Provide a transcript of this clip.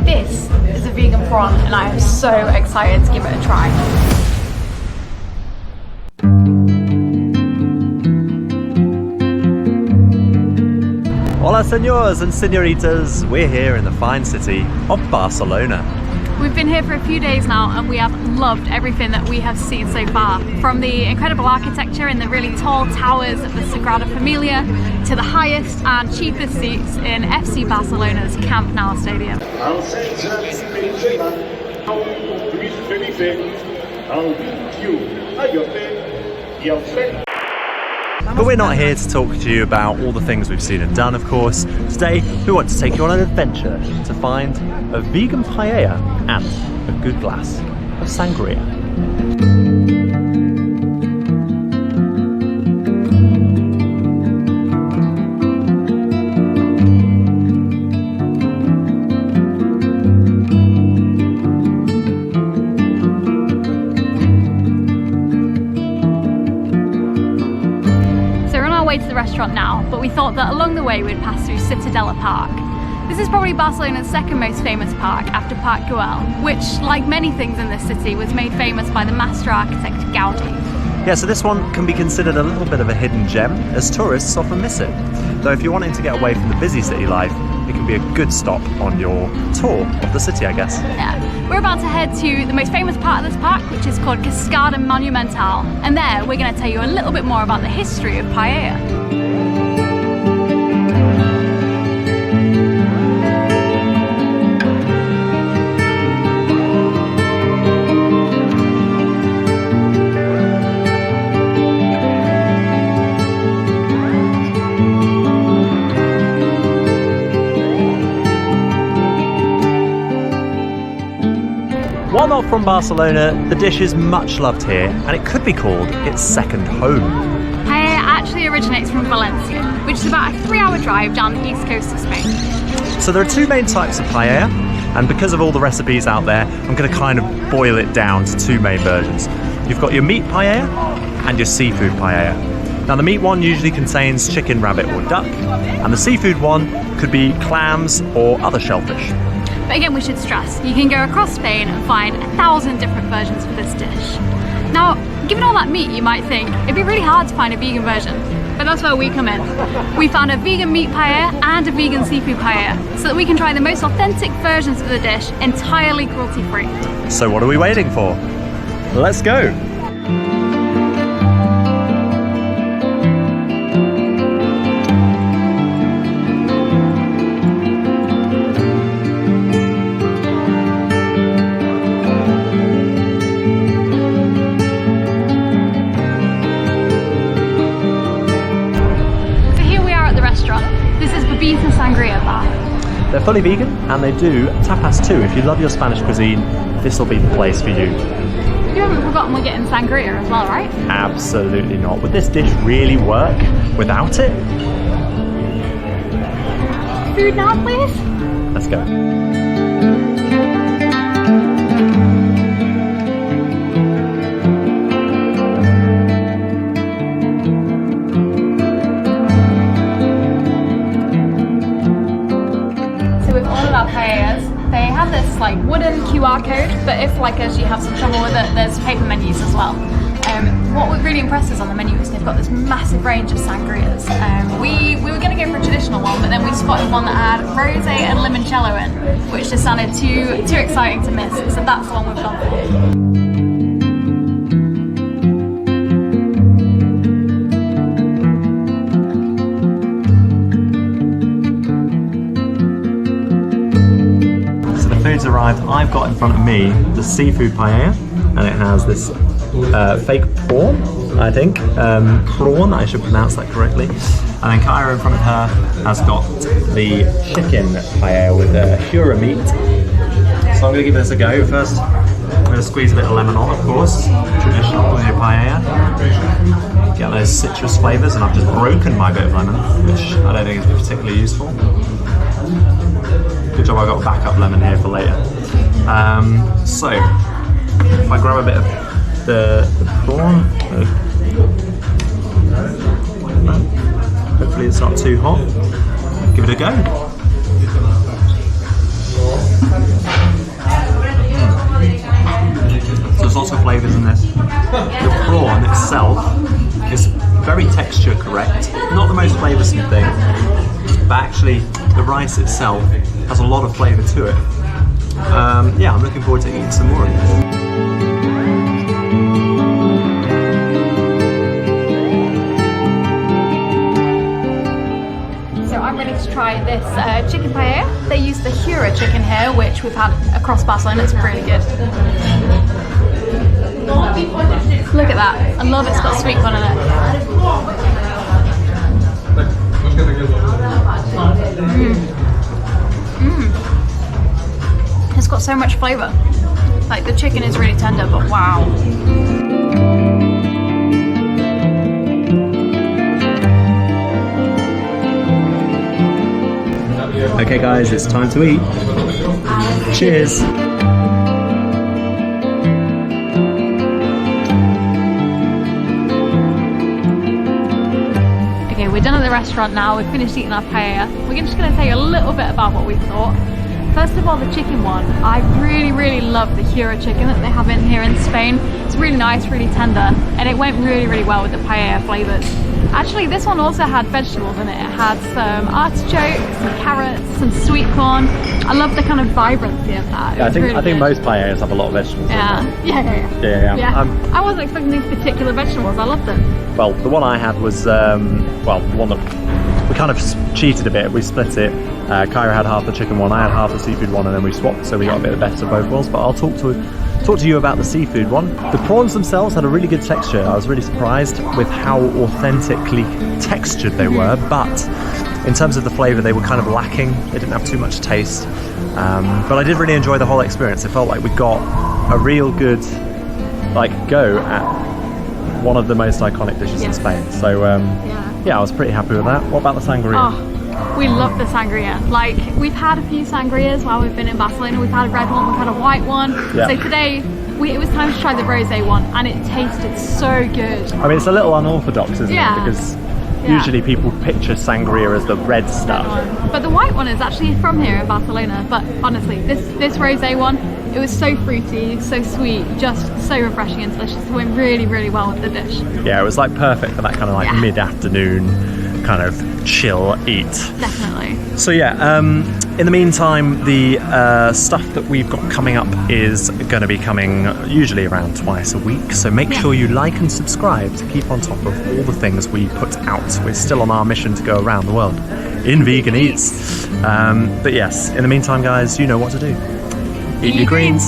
This is a vegan prawn and I am so excited to give it a try. Hola senors and senoritas, we're here in the fine city of Barcelona. We've been here for a few days now and we have loved everything that we have seen so far. From the incredible architecture and the really tall towers of the Sagrada Familia to the highest and cheapest seats in FC Barcelona's Camp Nou stadium. But we're not here to talk to you about all the things we've seen and done, of course. Today, we want to take you on an adventure to find a vegan paella and a good glass of sangria. Way to the restaurant now, but we thought that along the way we'd pass through Citadella Park. This is probably Barcelona's second most famous park after Park Güell, which, like many things in this city, was made famous by the master architect Gaudi. Yeah, so this one can be considered a little bit of a hidden gem, as tourists often miss it. Though if you're wanting to get away from the busy city life, it can be a good stop on your tour of the city, I guess. Yeah, we're about to head to the most famous part of this park, which is called Cascada Monumental, and there we're going to tell you a little bit more about the history of paella. While not from Barcelona, the dish is much loved here, and it could be called its second home. Paella actually originates from Valencia, which is about a 3-hour drive down the east coast of Spain. So there are two main types of paella, and because of all the recipes out there, I'm going to kind of boil it down to two main versions. You've got your meat paella and your seafood paella. Now the meat one usually contains chicken, rabbit or duck, and the seafood one could be clams or other shellfish. But again, we should stress, you can go across Spain and find 1,000 different versions of this dish. Now, given all that meat, you might think it'd be really hard to find a vegan version, but that's where we come in. We found a vegan meat paella and a vegan seafood paella, so that we can try the most authentic versions of the dish entirely cruelty-free. So what are we waiting for? Let's go! This is Bubuta Sangria bar. They're fully vegan and they do tapas too. If you love your Spanish cuisine, this will be the place for you. You haven't forgotten we're getting sangria as well, right? Absolutely not. Would this dish really work without it? Food now, please. Let's go. Paellas, they have this like wooden QR code, but if like as you have some trouble with it, there's paper menus as well. What would really impress us on the menu is they've got this massive range of sangrias. We were going to go for a traditional one, but then we spotted one that had rosé and limoncello in, which just sounded too exciting to miss, so that's the one we've gone for. Arrived. I've got in front of me the seafood paella, and it has this fake prawn, I think, prawn, I should pronounce that correctly, and then Kyra in front of her has got the chicken paella with hura meat. So I'm going to give this a go. First I'm going to squeeze a bit of lemon on, of course, traditional with your paella, get those citrus flavours, and I've just broken my bit of lemon, which I don't think is particularly useful. Good job I got backup lemon here for later. So, if I grab a bit of the prawn, hopefully it's not too hot, give it a go. the prawn itself is very texture correct, not the most flavoursome thing, but actually the rice itself has a lot of flavour to it. Yeah, I'm looking forward to eating some more of this. I'm ready to try this chicken paella. They use the Kyra chicken here, which we've had across Barcelona. It's really good. Look at that. I love it's got sweet corn in it. It's got so much flavour. Like the chicken is really tender, but wow. Okay guys, it's time to eat. Cheers! Okay, we're done at the restaurant now, we've finished eating our paella. We're just going to tell you a little bit about what we thought. First of all, the chicken one. I really love the Kyra chicken that they have in here in Spain. It's really nice, really tender, and it went really well with the paella flavours. Actually, this one also had vegetables in it. It had some artichokes, some carrots, some sweet corn. I love the kind of vibrancy of that. Yeah, I think most paellas have a lot of vegetables. Yeah. Yeah. I wasn't expecting these particular vegetables. I loved them. Well, the one I had was, well, the one that we kind of cheated a bit. We split it. Kyra had half the chicken one, I had half the seafood one, and then we swapped, so we got a bit of the best of both worlds. But I'll talk to you about the seafood one. The prawns themselves had a really good texture. I was really surprised with how authentically textured they were, but in terms of the flavour, they were kind of lacking. They didn't have too much taste. But I did really enjoy the whole experience. It felt like we got a real good go at one of the most iconic dishes in Spain. So yeah, I was pretty happy with that. What about the sangria? Oh, we love the sangria. Like, we've had a few sangrias while we've been in Barcelona. We've had a red one, we've had a white one. Yeah. So today, it was time to try the rosé one, and it tasted so good. I mean, it's a little unorthodox, isn't it? Because usually people picture sangria as the red stuff. But the white one is actually from here in Barcelona. But honestly, this rosé one, it was so fruity, so sweet, just so refreshing and delicious. It went really well with the dish. Yeah, it was like perfect for that kind of mid-afternoon kind of chill eat. Definitely. So yeah, in the meantime, the stuff that we've got coming up is going to be coming usually around twice a week. So make sure you like and subscribe to keep on top of all the things we put out. We're still on our mission to go around the world in vegan eats. But yes, in the meantime, guys, you know what to do. Eat your greens.